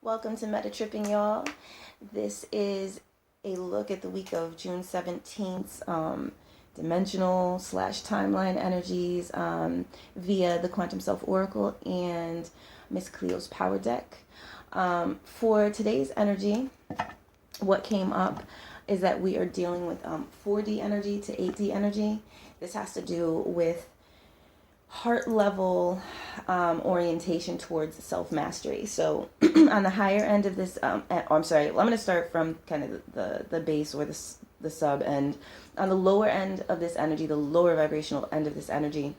Welcome to Meta Tripping, y'all. This is a look at the week of June 17th, dimensional / timeline energies via the Quantum Self Oracle and Miss Cleo's Power Deck. For today's energy, what came up is that we are dealing with 4D energy to 8D energy. This has to do with heart level orientation towards self-mastery. So on the higher end of this, I'm going to start from kind of the base or the sub end. On the lower end of this energy, the lower vibrational end of this energy,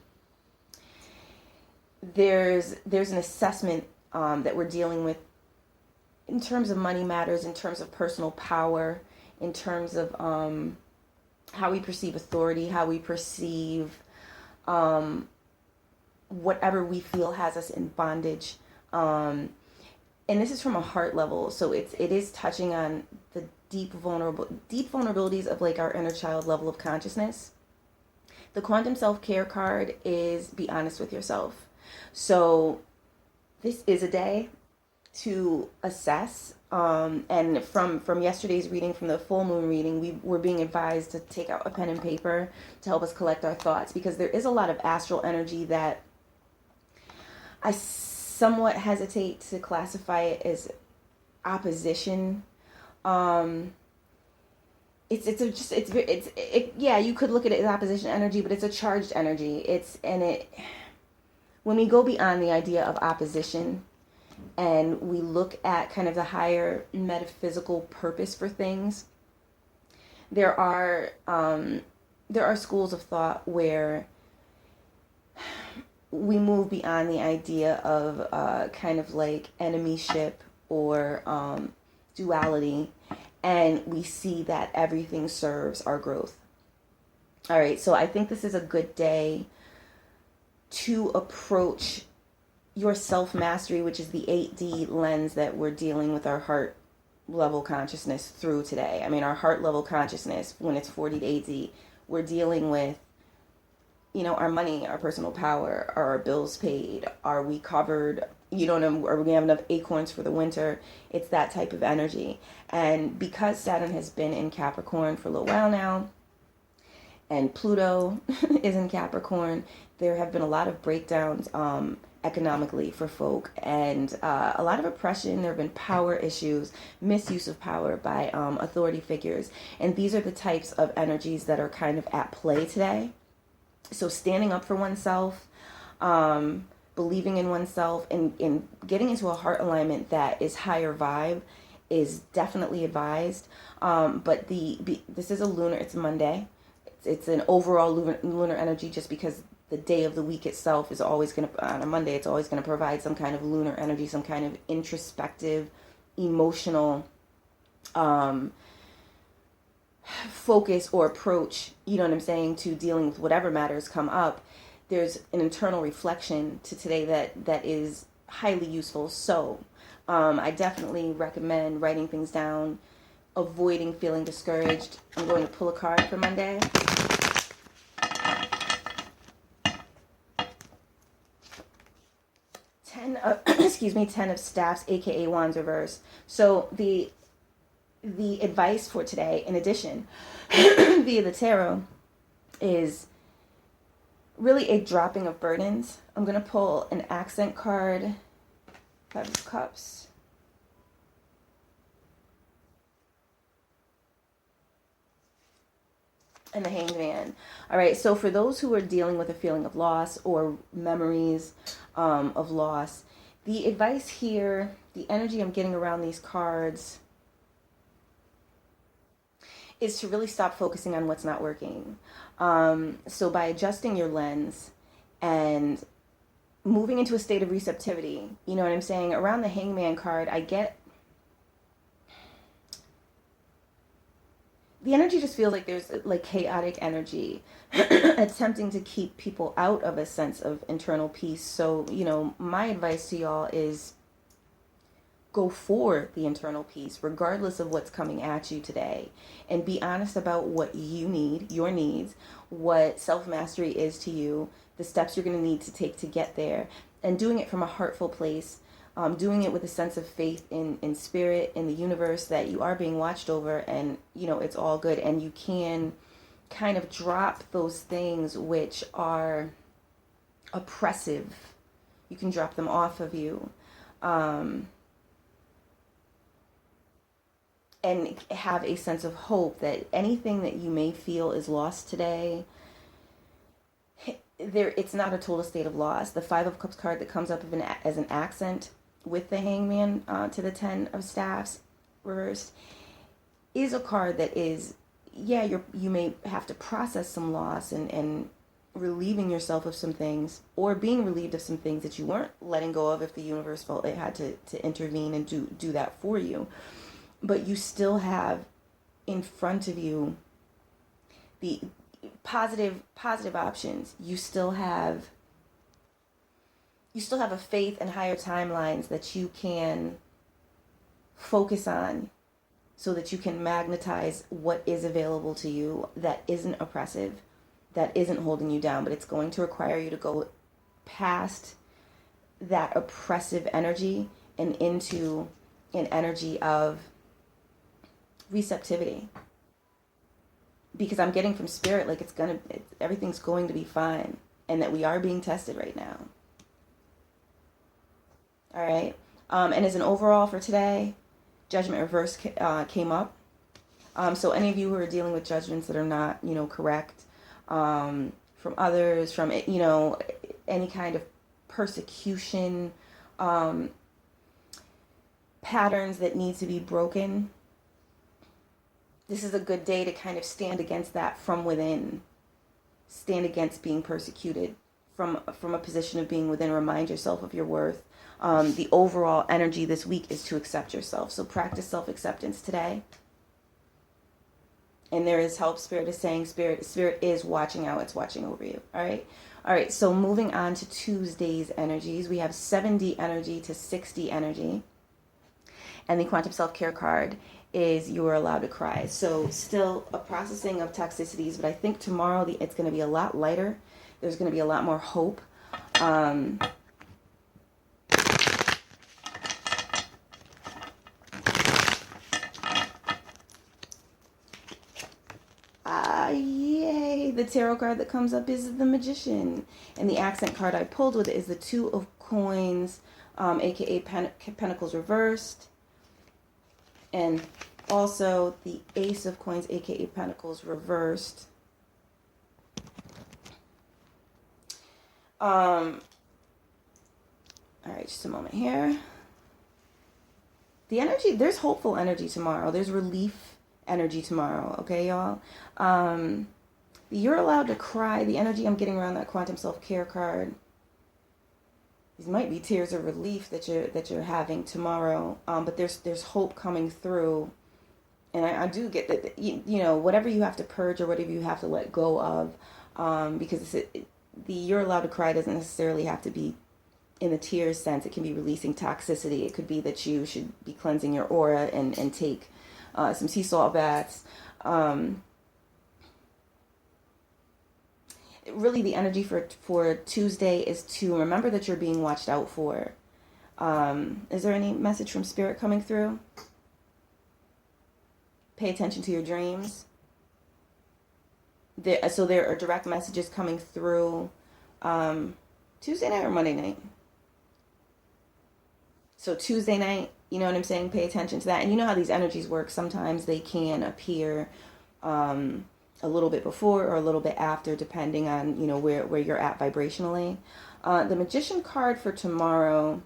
there's an assessment that we're dealing with in terms of money matters, in terms of personal power, in terms of how we perceive authority, how we perceive whatever we feel has us in bondage, and this is from a heart level, so it is touching on the deep vulnerabilities of like our inner child level of consciousness. The quantum self-care card is be honest with yourself. So this is a day to assess, and from yesterday's reading, from the full moon reading, we were being advised to take out a pen and paper to help us collect our thoughts, because there is a lot of astral energy that I somewhat hesitate to classify it as opposition. Yeah, you could look at it as opposition energy, but it's a charged energy. When we go beyond the idea of opposition and we look at kind of the higher metaphysical purpose for things, there are schools of thought where we move beyond the idea of kind of like enemyship or duality, and we see that everything serves our growth. All right, so I think this is a good day to approach your self-mastery, which is the 8D lens that we're dealing with our heart level consciousness through today. I mean, our heart level consciousness, when it's 4D to 8D, we're dealing with, our money, our personal power, are our bills paid? Are we covered? Are we have enough acorns for the winter? It's that type of energy. And because Saturn has been in Capricorn for a little while now, and Pluto is in Capricorn, there have been a lot of breakdowns economically for folk, and a lot of oppression. There have been power issues, misuse of power by authority figures. And these are the types of energies that are kind of at play today. So standing up for oneself, believing in oneself, and getting into a heart alignment that is higher vibe is definitely advised. But this is it's Monday. It's an overall lunar energy, just because the day of the week itself is always going to, on a Monday, it's always going to provide some kind of lunar energy, some kind of introspective, emotional focus or approach, to dealing with whatever matters come up. There's an internal reflection to today that is highly useful. So I definitely recommend writing things down, avoiding feeling discouraged. I'm going to pull a card for Monday. Ten of Staffs, aka Wands reverse. So the advice for today, in addition, via the tarot, is really a dropping of burdens. I'm going to pull an accent card, 5 of Cups, and the Hanged Man. All right, so for those who are dealing with a feeling of loss or memories of loss, the advice here, the energy I'm getting around these cards, is to really stop focusing on what's not working. So by adjusting your lens and moving into a state of receptivity, you know what I'm saying? Around the Hangman card, I get the energy just feels like there's like chaotic energy attempting to keep people out of a sense of internal peace. So, my advice to y'all is go for the internal peace, regardless of what's coming at you today, and be honest about what you need, your needs, what self-mastery is to you, the steps you're going to need to take to get there, and doing it from a heartful place, doing it with a sense of faith in spirit, in the universe, that you are being watched over, and it's all good, and you can kind of drop those things which are oppressive. You can drop them off of you, and have a sense of hope that anything that you may feel is lost today, it's not a total state of loss. The Five of Cups card that comes up as an accent with the Hangman to the Ten of Staffs reversed is a card that is, you may have to process some loss and relieving yourself of some things, or being relieved of some things that you weren't letting go of if the universe felt it had to intervene and do that for you. But you still have in front of you the positive options. You still have a faith and higher timelines that you can focus on, so that you can magnetize what is available to you that isn't oppressive, that isn't holding you down. But it's going to require you to go past that oppressive energy and into an energy of receptivity. Because I'm getting from spirit, like everything's going to be fine, and that we are being tested right now. All right. And as an overall for today, Judgment Reverse came up. So any of you who are dealing with judgments that are not, correct, from others, from, any kind of persecution, patterns that need to be broken, this is a good day to kind of stand against that from within. Stand against being persecuted from a position of being within. Remind yourself of your worth. The overall energy this week is to accept yourself. So practice self-acceptance today. And there is help. Spirit is saying, Spirit is watching out. It's watching over you. All right. So moving on to Tuesday's energies. We have 70 energy to 60 energy. And the Quantum Self-Care card is You Are Allowed to Cry. So still a processing of toxicities, but I think tomorrow it's going to be a lot lighter. There's going to be a lot more hope. Yay! The tarot card that comes up is the Magician. And the accent card I pulled with it is the Two of Coins, aka Pentacles reversed. And also the Ace of Coins, aka Pentacles reversed. All right, just a moment here. The energy, there's hopeful energy tomorrow. There's relief energy tomorrow, okay, y'all? You're allowed to cry. The energy I'm getting around that Quantum Self-Care card, these might be tears of relief that you're having tomorrow, but there's hope coming through. And I do get that, whatever you have to purge or whatever you have to let go of, because you're allowed to cry doesn't necessarily have to be in the tears sense. It can be releasing toxicity. It could be that you should be cleansing your aura and take some sea salt baths. Really, the energy for Tuesday is to remember that you're being watched out for. Is there any message from Spirit coming through? Pay attention to your dreams. So there are direct messages coming through Tuesday night or Monday night. So Tuesday night, you know what I'm saying? Pay attention to that. And you know how these energies work. Sometimes they can appear a little bit before or a little bit after, depending on, where you're at vibrationally. The Magician card for tomorrow,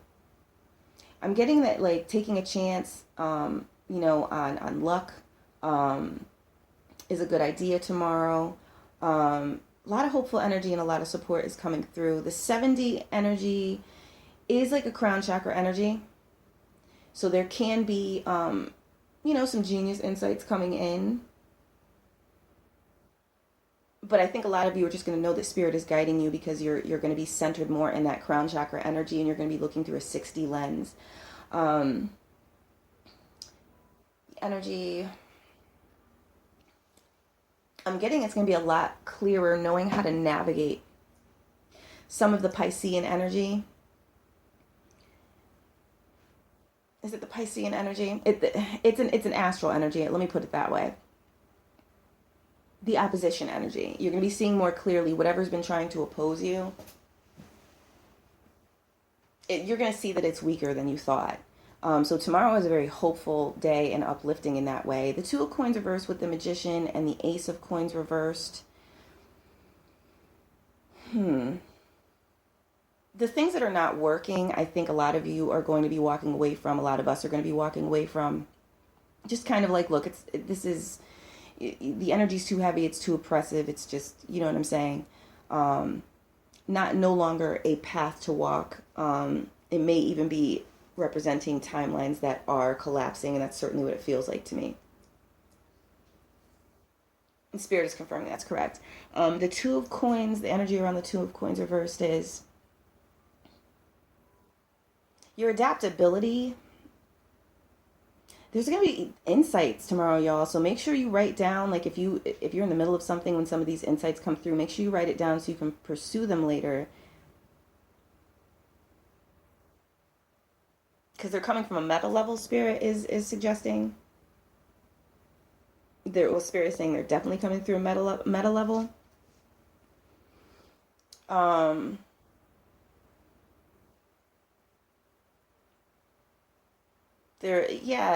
I'm getting that, like, taking a chance, on luck is a good idea tomorrow. A lot of hopeful energy and a lot of support is coming through. The 70 energy is like a crown chakra energy. So there can be, some genius insights coming in. But I think a lot of you are just going to know that Spirit is guiding you because you're going to be centered more in that crown chakra energy, and you're going to be looking through a 60 lens. Energy, I'm getting it's going to be a lot clearer knowing how to navigate some of the Piscean energy. is it the Piscean energy? It's an astral energy. Let me put it that way. The opposition energy. You're going to be seeing more clearly whatever's been trying to oppose you. You're going to see that it's weaker than you thought. So tomorrow is a very hopeful day and uplifting in that way. The Two of Coins reversed with the Magician and the Ace of Coins reversed. The things that are not working, I think a lot of you are going to be walking away from. A lot of us are going to be walking away from. Just kind of like, look, the energy's too heavy, it's too oppressive, it's just, you know what I'm saying? No longer a path to walk. It may even be representing timelines that are collapsing, and that's certainly what it feels like to me. And Spirit is confirming that's correct. The Two of Coins, the energy around the Two of Coins reversed is your adaptability. There's going to be insights tomorrow, y'all. So make sure you write down, like if you're in the middle of something when some of these insights come through, make sure you write it down so you can pursue them later. Because they're coming from a meta level, Spirit is suggesting. Spirit is saying they're definitely coming through a meta level.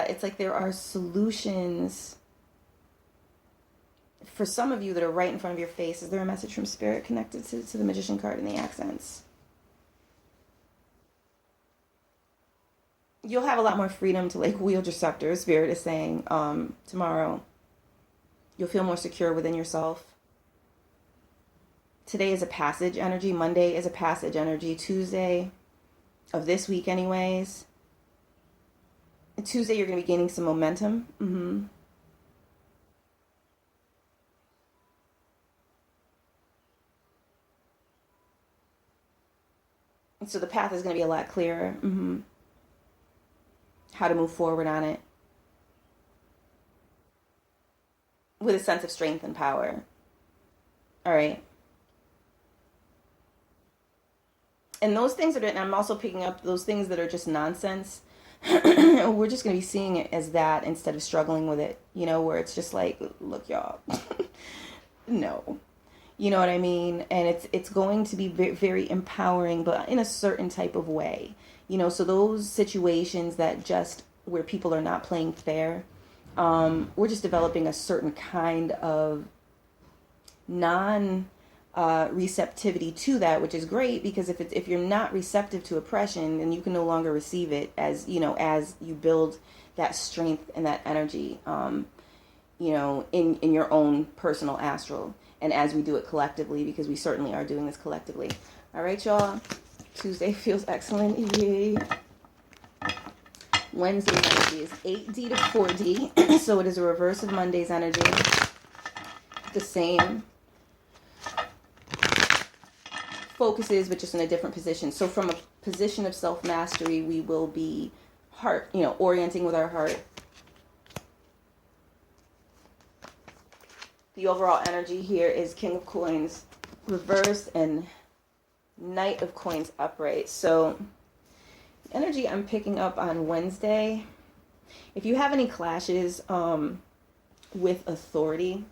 It's like there are solutions for some of you that are right in front of your face. Is there a message from Spirit connected to the Magician card and the accents? You'll have a lot more freedom to like wield your scepter. Spirit is saying tomorrow you'll feel more secure within yourself. Today is a passage energy. Monday is a passage energy. Tuesday of this week anyways. Tuesday, you're going to be gaining some momentum. And so the path is going to be a lot clearer. How to move forward on it. With a sense of strength and power. All right. And those things and I'm also picking up those things that are just nonsense. We're just going to be seeing it as that instead of struggling with it, where it's just like, look, y'all, no, you know what I mean? And it's going to be very, very empowering, but in a certain type of way, so those situations that just where people are not playing fair, we're just developing a certain kind of receptivity to that, which is great, because if you're not receptive to oppression, then you can no longer receive it as you build that strength and that energy, in your own personal astral, and as we do it collectively, because we certainly are doing this collectively. All right, y'all. Tuesday feels excellent. Yay. Wednesday's energy is 8D to 4D, so it is a reverse of Monday's energy. The same focuses, but just in a different position. So from a position of self-mastery, we will be orienting with our heart. The overall energy here is King of Coins reverse and Knight of Coins upright. So energy I'm picking up on Wednesday, if you have any clashes with authority,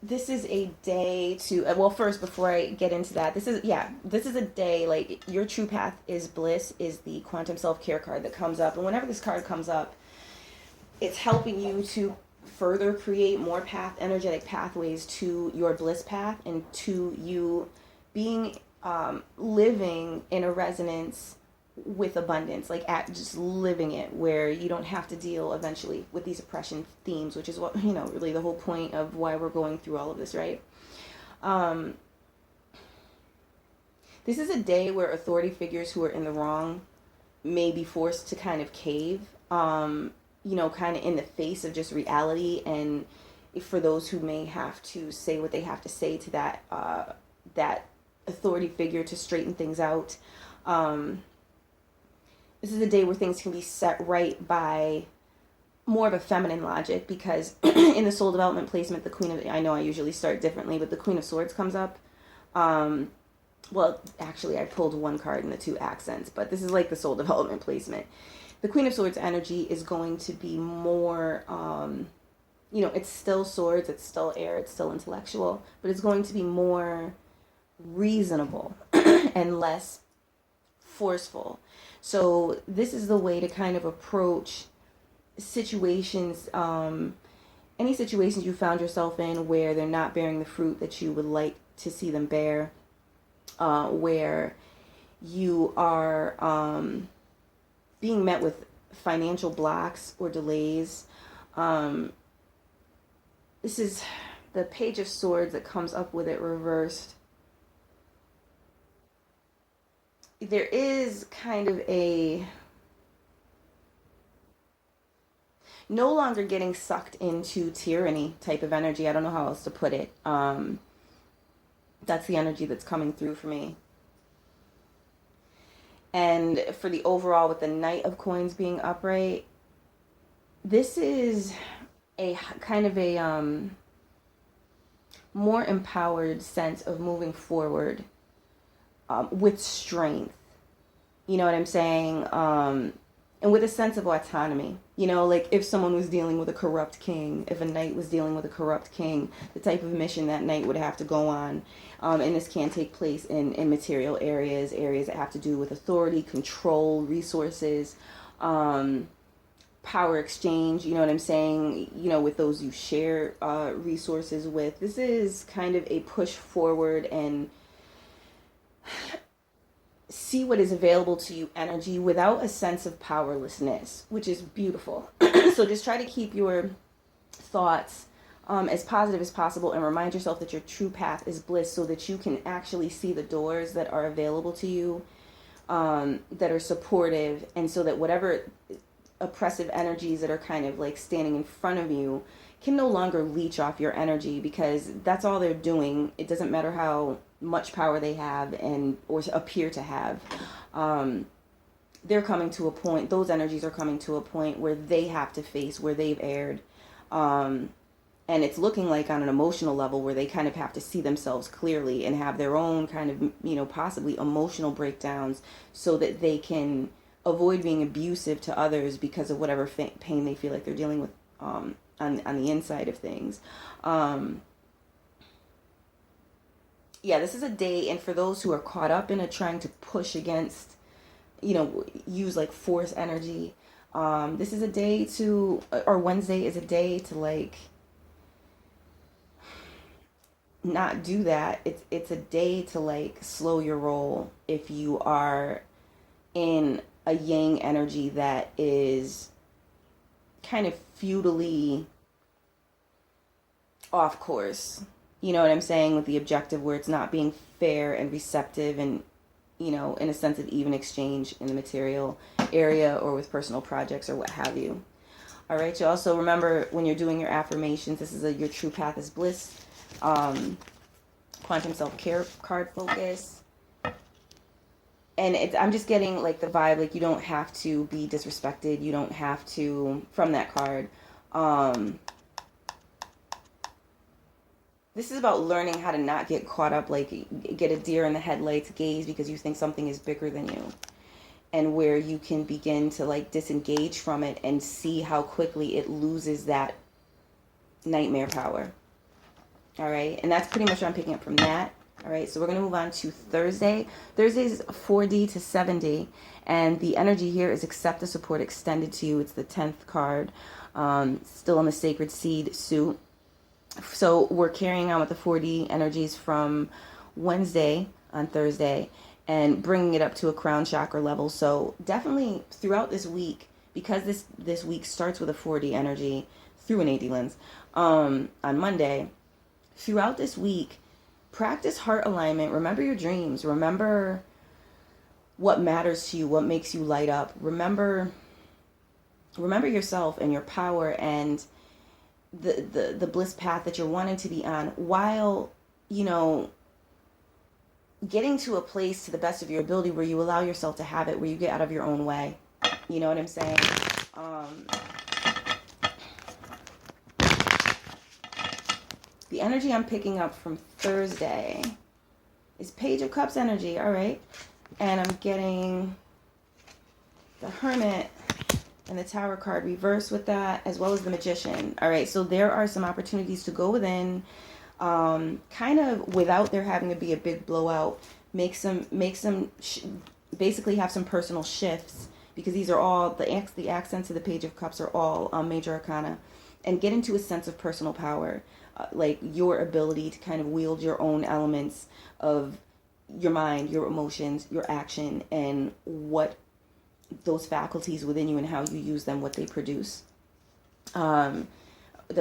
this is a day to, first, before I get into that, this is a day, like, your true path is bliss is the quantum self-care card that comes up. And whenever this card comes up, it's helping you to further create more energetic pathways to your bliss path, and to you being, living in a resonance with abundance, like just living it, where you don't have to deal eventually with these oppression themes, which is what, really the whole point of why we're going through all of this, right? This is a day where authority figures who are in the wrong may be forced to kind of cave, kind of in the face of just reality, and for those who may have to say what they have to say to that authority figure to straighten things out. This is a day where things can be set right by more of a feminine logic, because in the soul development placement, the Queen of, I know I usually start differently, but the Queen of Swords comes up. well, actually, I pulled one card in the 2 accents, but this is like the soul development placement. The Queen of Swords energy is going to be more, it's still swords, it's still air, it's still intellectual, but it's going to be more reasonable and less forceful. So this is the way to kind of approach situations, any situations you found yourself in where they're not bearing the fruit that you would like to see them bear, where you are being met with financial blocks or delays. This is the Page of Swords that comes up with it reversed. There is kind of a no longer getting sucked into tyranny type of energy. I don't know how else to put it. That's the energy that's coming through for me. And for the overall, with the Knight of Coins being upright, this is a kind of a more empowered sense of moving forward with strength. You know what I'm saying? And with a sense of autonomy. Like if someone was dealing with a corrupt king, if a knight was dealing with a corrupt king, the type of mission that knight would have to go on. And this can take place in material areas that have to do with authority, control, resources, power exchange, you know what I'm saying? With those you share resources with. This is kind of a push forward and see what is available to you energy without a sense of powerlessness, which is beautiful. So just try to keep your thoughts as positive as possible and remind yourself that your true path is bliss, so that you can actually see the doors that are available to you, that are supportive, and so that whatever oppressive energies that are kind of like standing in front of you can no longer leech off your energy, because that's all they're doing. It doesn't matter how much power they have or appear to have. They're coming to a point, those energies are coming to a point where they have to face where they've erred. And it's looking like on an emotional level where they kind of have to see themselves clearly and have their own kind of, possibly emotional breakdowns, so that they can avoid being abusive to others because of whatever pain they feel like they're dealing with on the inside of things. This is a day, and for those who are caught up in it, trying to push against, use like force energy, this is a day or Wednesday is a day to like not do that. It's a day to like slow your roll if you are in a yang energy that is kind of feudally off course. You know what I'm saying? With the objective where it's not being fair and receptive and, in a sense of even exchange in the material area or with personal projects or what have you. All right, y'all. So remember, when you're doing your affirmations, this is your true path is bliss. Quantum self-care card focus. And I'm just getting like the vibe, like you don't have to be disrespected. You don't have to, from that card. This is about learning how to not get caught up, like get a deer in the headlights gaze because you think something is bigger than you. And where you can begin to like disengage from it and see how quickly it loses that nightmare power. All right. And that's pretty much what I'm picking up from that. All right. So we're going to move on to Thursday. Thursday is 4D to 7D. And the energy here is accept the support extended to you. It's the 10th card. Still in the Sacred Seed suit. So we're carrying on with the 4D energies from Wednesday on Thursday and bringing it up to a crown chakra level. So definitely throughout this week, because this week starts with a 4D energy through an AD lens on Monday, throughout this week, practice heart alignment. Remember your dreams. Remember what matters to you, what makes you light up. Remember yourself and your power and the bliss path that you're wanting to be on, while getting to a place to the best of your ability where you allow yourself to have it, where you get out of your own way. You know what I'm saying? The energy I'm picking up from Thursday It's Page of Cups energy, all right. And I'm getting the Hermit and the Tower card reversed with that, as well as the Magician. All right, so there are some opportunities to go within, kind of without there having to be a big blowout. Basically have some personal shifts, because these are all the accents of the Page of Cups are all major arcana, and get into a sense of personal power, like your ability to kind of wield your own elements of your mind, your emotions, your action, and what those faculties within you and how you use them, what they produce. The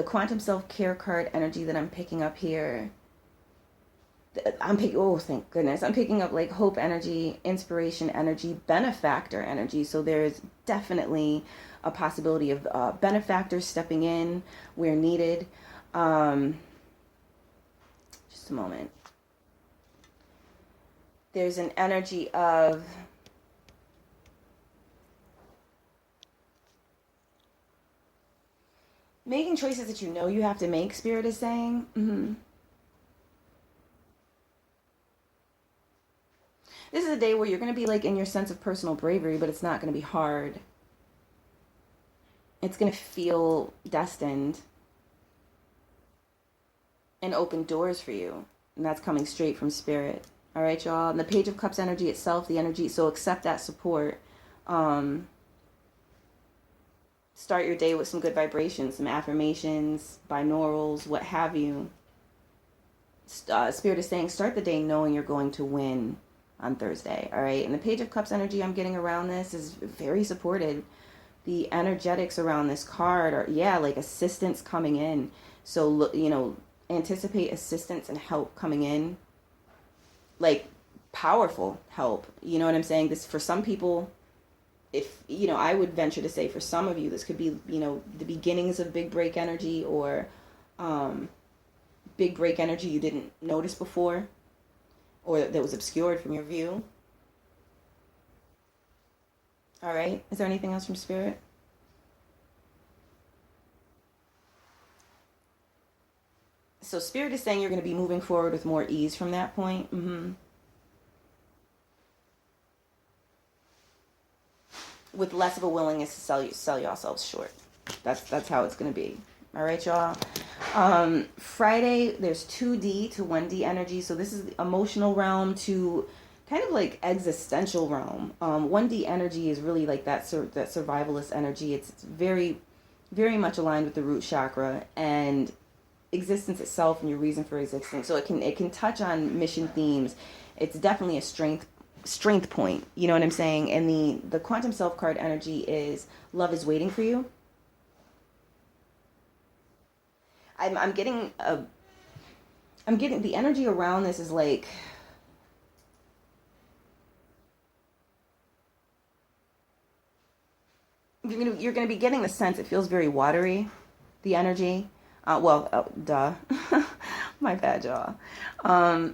Quantum Self-Care card energy that I'm picking up here, oh, thank goodness. I'm picking up like hope energy, inspiration energy, benefactor energy. So there's definitely a possibility of benefactors stepping in where needed. Just a moment. There's an energy of making choices that you know you have to make, Spirit is saying. This is a day where you're going to be like in your sense of personal bravery, but it's not going to be hard. It's going to feel destined and open doors for you. And that's coming straight from Spirit. All right, y'all. And the Page of Cups energy itself, the energy, so accept that support. Start your day with some good vibrations, some affirmations, binaurals, what have you. Spirit is saying start the day knowing you're going to win on Thursday. All right. And the Page of Cups energy I'm getting around this is very supported. The energetics around this card are, like assistance coming in. So, anticipate assistance and help coming in. Like powerful help. You know what I'm saying? This, for some people, if, I would venture to say for some of you, this could be, the beginnings of big break energy, or big break energy you didn't notice before, or that was obscured from your view. All right. Is there anything else from Spirit? So Spirit is saying you're going to be moving forward with more ease from that point. With less of a willingness to sell yourselves short. That's how it's going to be. All right, y'all. Friday, there's 2D to 1D energy. So this is the emotional realm to kind of like existential realm. 1D energy is really like that survivalist energy. It's very, very much aligned with the root chakra and existence itself and your reason for existing. So it can touch on mission themes. It's definitely a strength point. You know what I'm saying? And the Quantum Self card energy is love is waiting for you. I'm getting the energy around this is like you're gonna be getting the sense. It feels very watery, the energy. Duh. My bad, y'all.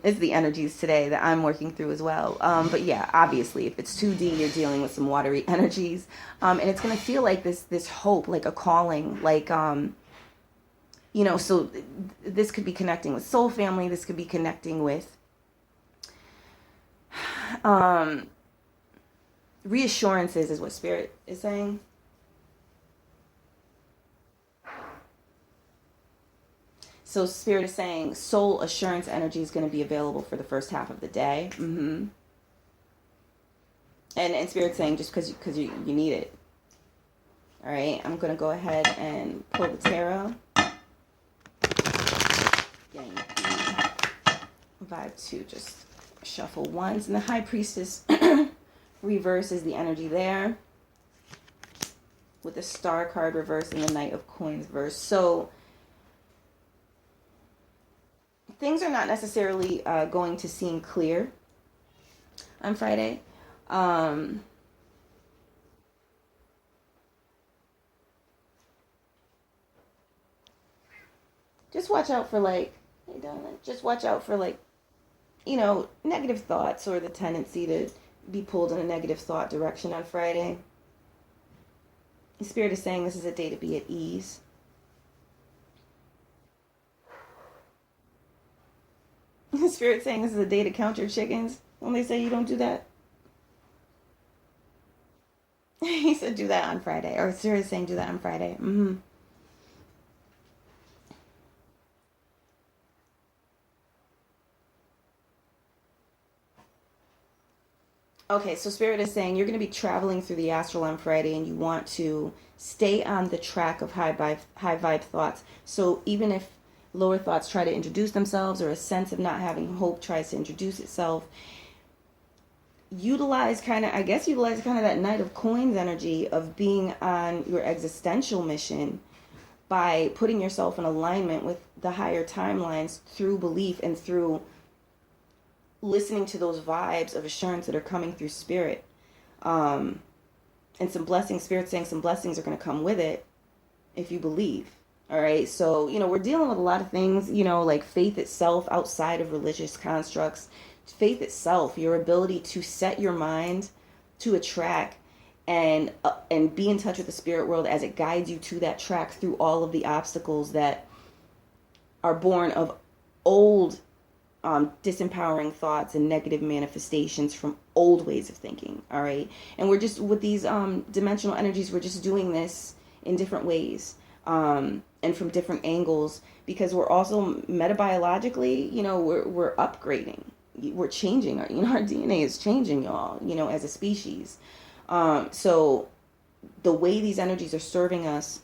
It's the energies today that I'm working through as well. But yeah, obviously, if it's 2D, you're dealing with some watery energies. And it's going to feel like this hope, like a calling, like, so this could be connecting with soul family. This could be connecting with reassurances is what Spirit is saying. So Spirit is saying soul assurance energy is going to be available for the first half of the day. And Spirit's saying just because you need it. All right, I'm going to go ahead and pull the tarot. Getting the vibe to just shuffle once. And the High Priestess reverse is the energy there, with the Star card reverse and the Knight of Coins verse. So things are not necessarily going to seem clear on Friday. Just watch out for negative thoughts, or the tendency to be pulled in a negative thought direction on Friday. The Spirit is saying this is a day to be at ease. Spirit saying this is a day to count your chickens when they say you don't do that. He said do that on Friday. Or Spirit saying do that on Friday. Mm-hmm. Okay, so Spirit is saying you're going to be traveling through the astral on Friday and you want to stay on the track of high vibe thoughts. So even if lower thoughts try to introduce themselves or a sense of not having hope tries to introduce itself, utilize kind of that Knight of Coins energy of being on your existential mission by putting yourself in alignment with the higher timelines through belief and through listening to those vibes of assurance that are coming through Spirit. And some blessings, Spirit saying some blessings are going to come with it if you believe. All right. So, we're dealing with a lot of things, like faith itself outside of religious constructs, faith itself, your ability to set your mind to a track and be in touch with the spirit world as it guides you to that track through all of the obstacles that are born of old disempowering thoughts and negative manifestations from old ways of thinking. All right. And we're just with these dimensional energies, we're just doing this in different ways and from different angles, because we're also metabiologically, we're upgrading, we're changing our DNA is changing, y'all, as a species. So the way these energies are serving us,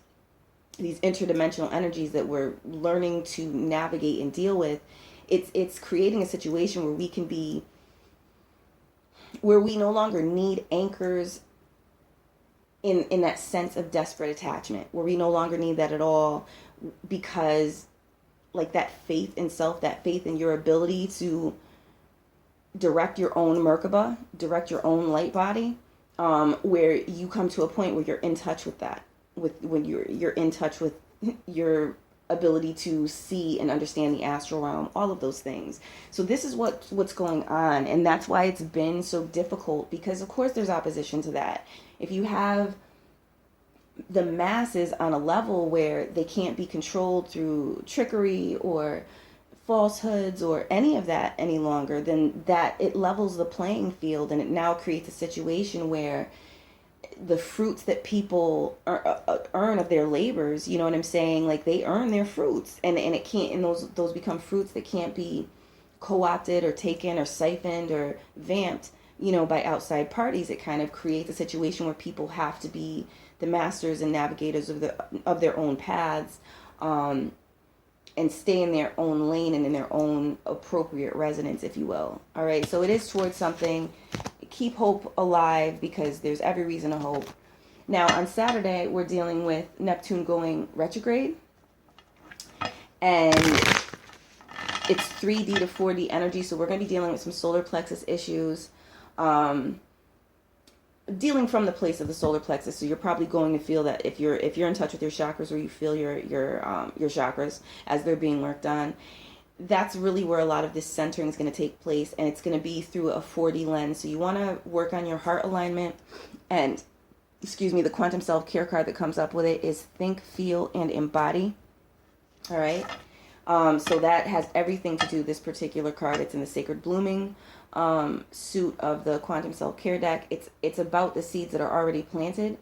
these interdimensional energies that we're learning to navigate and deal with, it's creating a situation where we no longer need anchors in that sense of desperate attachment, where we no longer need that at all, because like that faith in self, that faith in your ability to direct your own Merkaba, direct your own light body, where you come to a point where you're in touch with that, when you're in touch with your ability to see and understand the astral realm, all of those things. So this is what's going on, and that's why it's been so difficult, because of course there's opposition to that. If you have the masses on a level where they can't be controlled through trickery or falsehoods or any of that any longer, then that it levels the playing field, and it now creates a situation where the fruits that people earn of their labors, you know what I'm saying? Like they earn their fruits, and it can't, and those become fruits that can't be co-opted or taken or siphoned or vamped, by outside parties. It kind of creates a situation where people have to be the masters and navigators of their own paths, and stay in their own lane and in their own appropriate resonance, if you will. All right. So it is towards something. Keep hope alive, because there's every reason to hope. Now on Saturday, we're dealing with Neptune going retrograde, and it's 3D to 4D energy. So we're going to be dealing with some solar plexus issues, dealing from the place of the solar plexus. So you're probably going to feel that if you're in touch with your chakras, or you feel your chakras as they're being worked on, that's really where a lot of this centering is going to take place, and it's going to be through a 4D lens. So you want to work on your heart alignment, and the quantum self-care card that comes up with it is think, feel, and embody. All right. So that has everything to do, this particular card. It's in the Sacred Blooming suit of the quantum self-care deck. It's about the seeds that are already planted,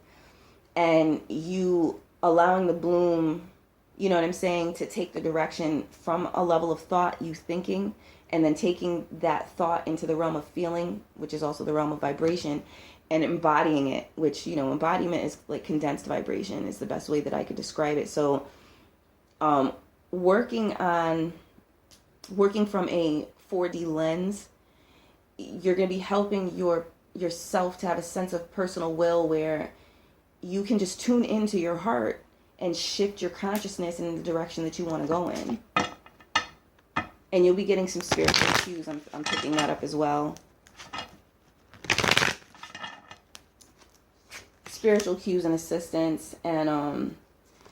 and you allowing the bloom, you know what I'm saying, to take the direction from a level of thought, you thinking, and then taking that thought into the realm of feeling, which is also the realm of vibration, and embodying it, which, embodiment is like condensed vibration is the best way that I could describe it. So working from a 4D lens, you're going to be helping yourself to have a sense of personal will, where you can just tune into your heart and shift your consciousness in the direction that you want to go in. And you'll be getting some spiritual cues. I'm picking that up as well. Spiritual cues and assistance. And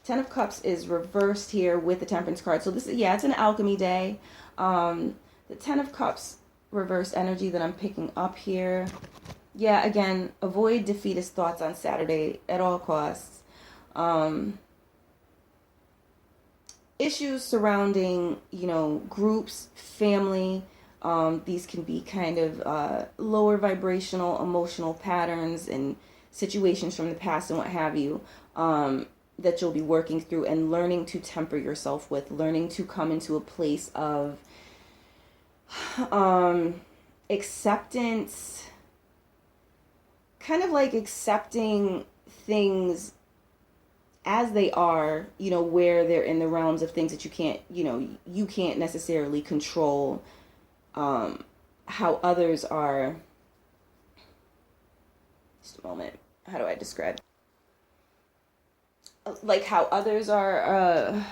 Ten of Cups is reversed here with the Temperance card. So this is, it's an alchemy day. The Ten of Cups reversed energy that I'm picking up here. Yeah, again, avoid defeatist thoughts on Saturday at all costs. issues surrounding, groups, family. These can be kind of lower vibrational emotional patterns and situations from the past and what have you, that you'll be working through and learning to temper yourself with, learning to come into a place of acceptance, kind of like accepting things as they are, where they're in the realms of things that you can't necessarily control, how others are. Just a moment. How do I describe? Like how others are,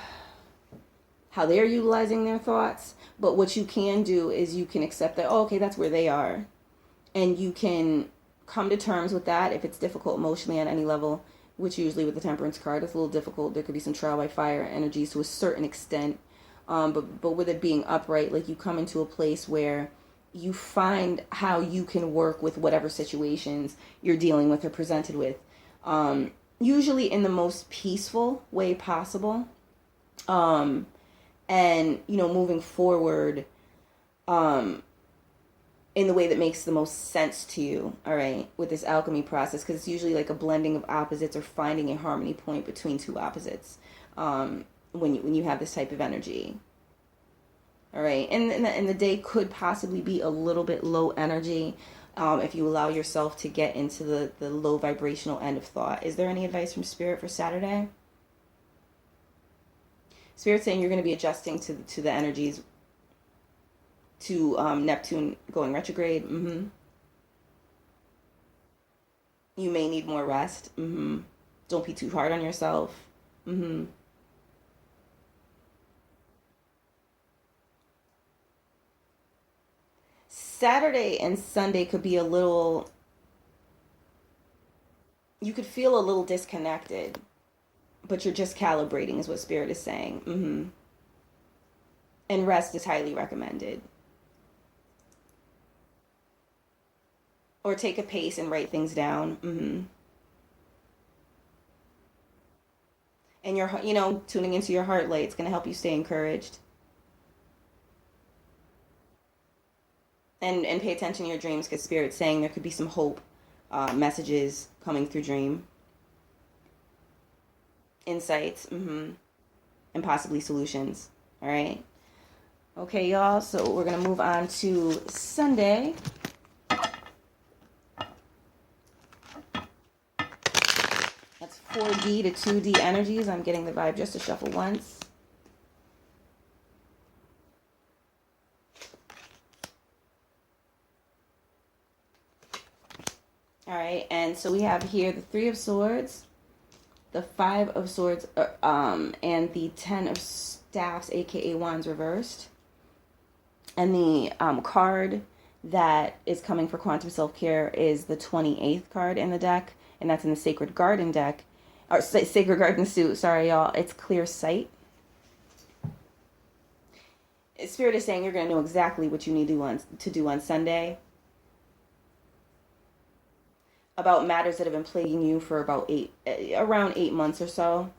how they're utilizing their thoughts. But what you can do is you can accept that, oh, okay, that's where they are. And you can come to terms with that if it's difficult emotionally on any level, which usually with the Temperance card is a little difficult. There could be some trial by fire energies to a certain extent. But with it being upright, like you come into a place where you find how you can work with whatever situations you're dealing with or presented with. Usually in the most peaceful way possible. And, moving forward, in the way that makes the most sense to you, all right, with this alchemy process, because it's usually like a blending of opposites or finding a harmony point between two opposites, when you have this type of energy. All right, and the day could possibly be a little bit low energy, if you allow yourself to get into the low vibrational end of thought. Is there any advice from Spirit for Saturday? Spirit's saying you're going to be adjusting to the energies, to Neptune going retrograde. You may need more rest. Don't be too hard on yourself. Saturday and Sunday could be a little, you could feel a little disconnected, but you're just calibrating is what Spirit is saying. And rest is highly recommended. Or take a pace and write things down. And you're, tuning into your heart light, it's going to help you stay encouraged. And pay attention to your dreams, because Spirit's saying there could be some hope messages coming through dream. Insights, and possibly solutions. All right. Okay, y'all. So we're going to move on to Sunday. That's 4D to 2D energies. I'm getting the vibe just to shuffle once. All right, and so we have here the 3 of Swords, the 5 of Swords, and the 10 of Staffs, aka Wands reversed. And the card that is coming for Quantum Self-Care is the 28th card in the deck, and that's in the Sacred Garden deck, or Sacred Garden suit, sorry y'all, it's Clear Sight. Spirit is saying you're going to know exactly what you need to do on Sunday about matters that have been plaguing you for around 8 months or so.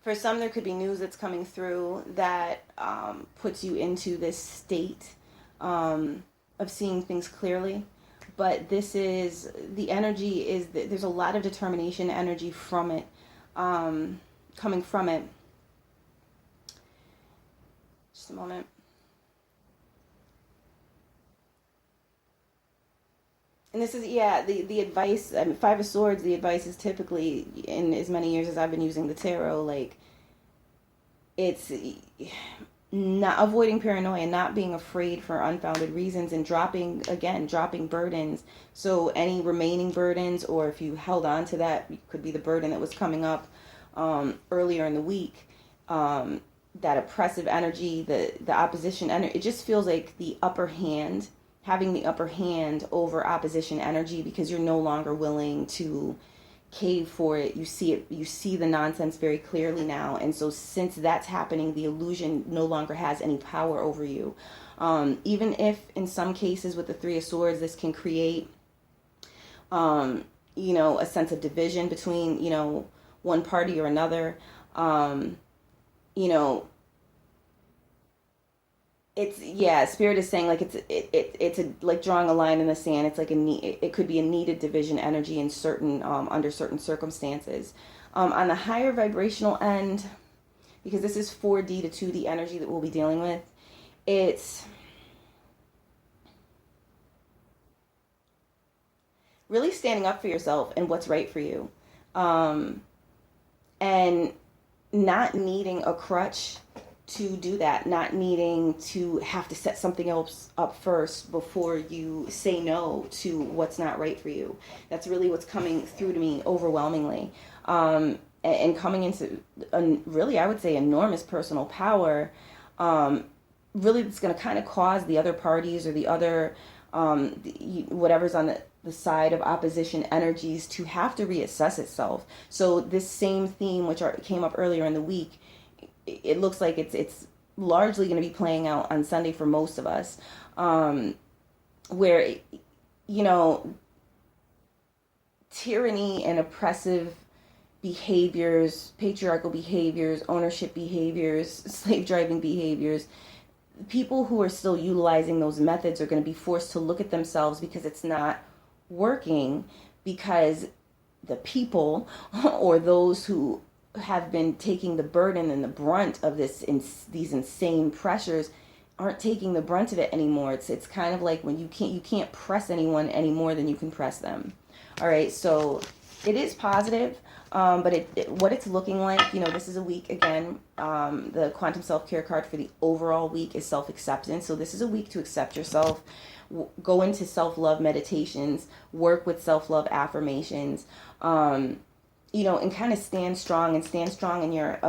For some, there could be news that's coming through that puts you into this state of seeing things clearly. But this is, the energy is, there's a lot of determination energy from it, coming from it. Just a moment. And this is, the advice, 5 of Swords, the advice is typically, in as many years as I've been using the tarot, like, it's not avoiding paranoia, not being afraid for unfounded reasons, and dropping burdens. So any remaining burdens, or if you held on to that, it could be the burden that was coming up earlier in the week, that oppressive energy, the opposition energy, it just feels like having the upper hand over opposition energy, because you're no longer willing to cave for it. You see the nonsense very clearly now. And so since that's happening, the illusion no longer has any power over you. Even if in some cases with the 3 of Swords, this can create a sense of division between, one party or another. You know, Spirit is saying like it's like drawing a line in the sand. It's like it could be a needed division energy in certain under certain circumstances. On the higher vibrational end, because this is 4D to 2D energy that we'll be dealing with, it's really standing up for yourself and what's right for you, and not needing a crutch to do that, not needing to have to set something else up first before you say no to what's not right for you. That's really what's coming through to me overwhelmingly. And coming into really, I would say, enormous personal power. Really, it's going to kind of cause the other parties or the other, whatever's on the side of opposition energies to have to reassess itself. So this same theme, which came up earlier in the week, it looks like it's largely going to be playing out on Sunday for most of us, where, tyranny and oppressive behaviors, patriarchal behaviors, ownership behaviors, slave driving behaviors, people who are still utilizing those methods are going to be forced to look at themselves because it's not working, because the people or those who have been taking the burden and the brunt of these insane pressures aren't taking the brunt of it anymore. It's kind of like when you can't press anyone any more than you can press them. All right, so it is positive, but what it's looking like, this is a week, again, the quantum self-care card for the overall week is self-acceptance. So this is a week to accept yourself, go into self-love meditations, work with self-love affirmations, and kind of stand strong in your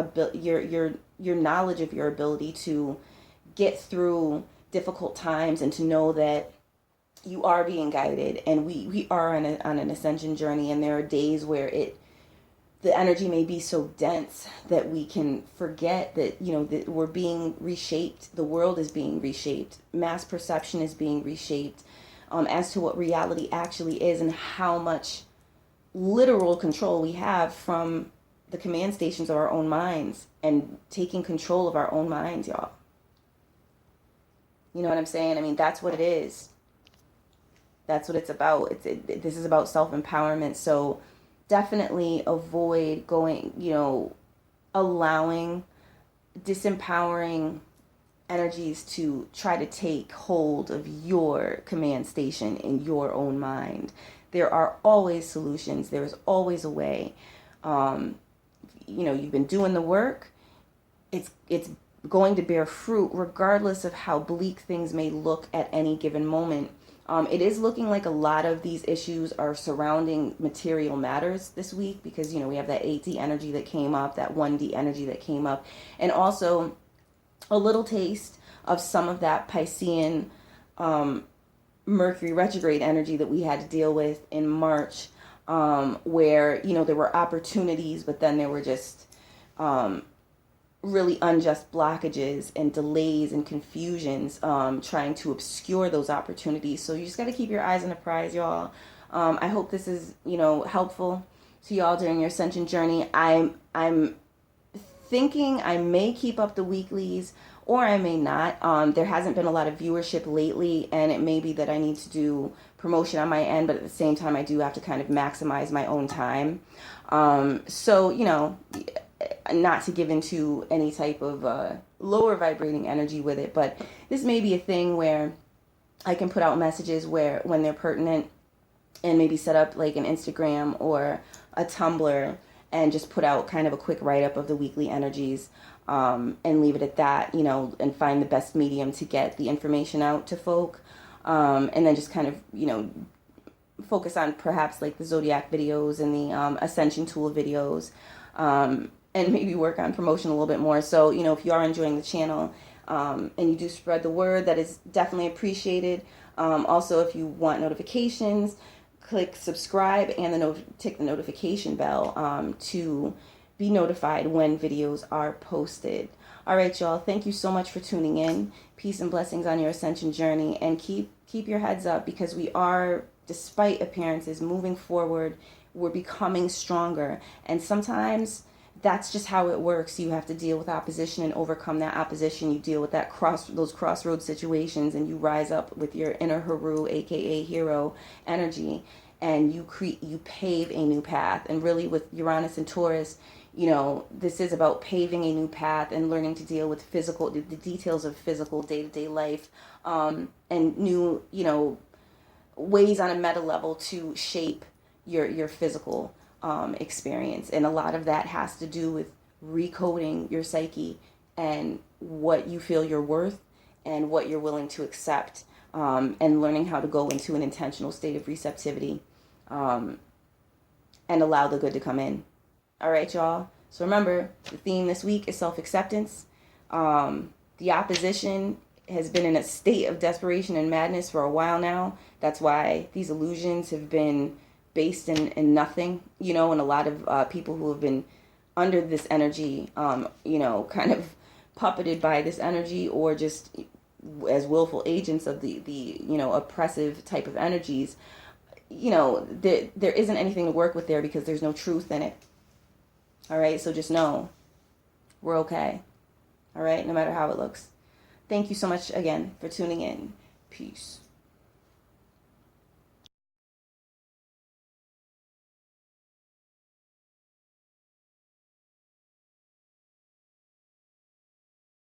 knowledge of your ability to get through difficult times, and to know that you are being guided, and we are on an ascension journey, and there are days where the energy may be so dense that we can forget that, that we're being reshaped. The world is being reshaped. Mass perception is being reshaped as to what reality actually is, and how much literal control we have from the command stations of our own minds, and taking control of our own minds, y'all. You know what I'm saying? I mean, that's what it is. That's what it's about. This is about self-empowerment. So definitely avoid allowing disempowering energies to try to take hold of your command station in your own mind. There are always solutions. There's always a way. You've been doing the work. It's going to bear fruit regardless of how bleak things may look at any given moment. It is looking like a lot of these issues are surrounding material matters this week, because, we have that 8D energy that came up, that 1D energy that came up, and also a little taste of some of that Piscean Mercury retrograde energy that we had to deal with in March, where, there were opportunities, but then there were just really unjust blockages and delays and confusions trying to obscure those opportunities. So you just got to keep your eyes on the prize, y'all. I hope this is, helpful to y'all during your ascension journey. I'm thinking I may keep up the weeklies, or I may not. There hasn't been a lot of viewership lately, and it may be that I need to do promotion on my end, but at the same time I do have to kind of maximize my own time. So, not to give into any type of lower vibrating energy with it, but this may be a thing where I can put out messages when they're pertinent, and maybe set up like an Instagram or a Tumblr and just put out kind of a quick write-up of the weekly energies, and leave it at that, and find the best medium to get the information out to folk, and then just kind of, focus on perhaps like the Zodiac videos and the Ascension tool videos, and maybe work on promotion a little bit more. So, if you are enjoying the channel, and you do spread the word, that is definitely appreciated. Also, if you want notifications, click subscribe and tick the notification bell to be notified when videos are posted. All right, y'all. Thank you so much for tuning in. Peace and blessings on your ascension journey, and keep your heads up, because we are despite appearances, moving forward. We're becoming stronger. And sometimes that's just how it works. You have to deal with opposition and overcome that opposition. You deal with those crossroads situations, and you rise up with your inner Haru, aka hero energy, and you pave a new path. And really, with Uranus and Taurus, this is about paving a new path and learning to deal with the details of physical day-to-day life, and new, ways on a meta level to shape your physical experience. And a lot of that has to do with recoding your psyche and what you feel you're worth and what you're willing to accept, and learning how to go into an intentional state of receptivity, and allow the good to come in. All right, y'all. So remember, the theme this week is self-acceptance. The opposition has been in a state of desperation and madness for a while now. That's why these illusions have been based in nothing, and a lot of people who have been under this energy, kind of puppeted by this energy, or just as willful agents of the oppressive type of energies, there isn't anything to work with there because there's no truth in it. All right, so just know we're okay. All right, no matter how it looks. Thank you so much again for tuning in. Peace.